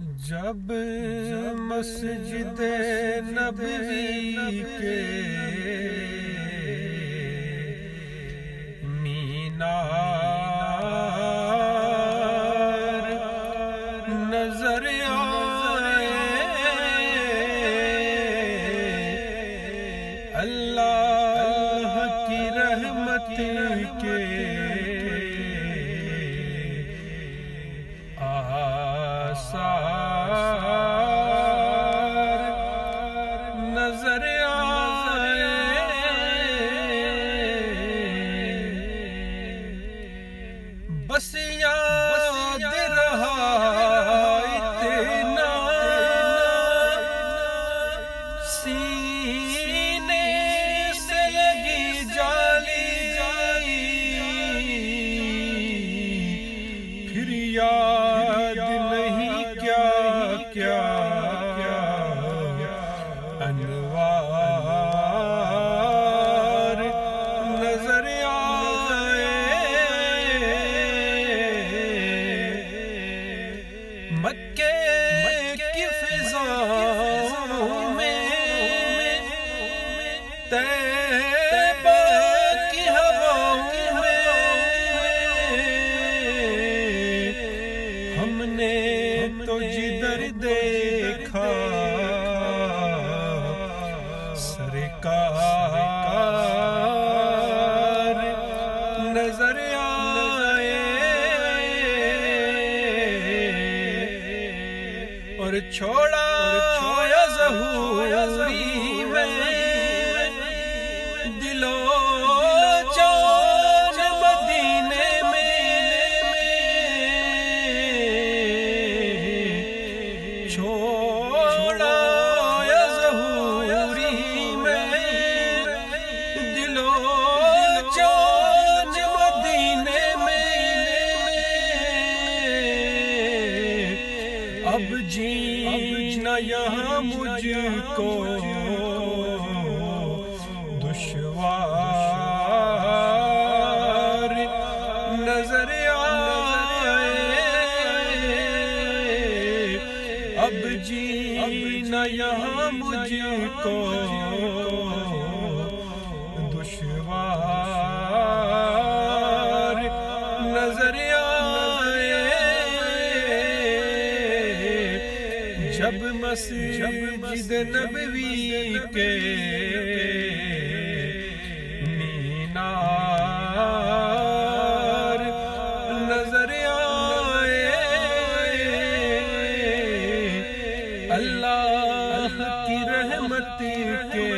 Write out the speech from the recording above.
جب مسجد نبوی کے مینار نظر آئے، اللہ کی رحمت کے آثار نظر آئے، بس یاد رہا اتنا سینے سے لگی جالی، پھر یاد نہیں کیا کیا انوار نظر آئے، مکے کی فضاؤں میں طیبہ کی ہواؤں میں ہم نے تو جدھر دیکھا سرکار نظر آئے، اور چھوڑا یا ظہوری میں دل و جان مدینے میں، چھوڑا یا ظہوری میں دل و جان مدینے میں، اب جینا یہاں مجھ کو دشوار نظر آئے، اب جینا یہاں مجھ کو دشوار نظر آئے، جب مسجد نبوی کے مینار نظر آئے، اللہ کی رحمت کے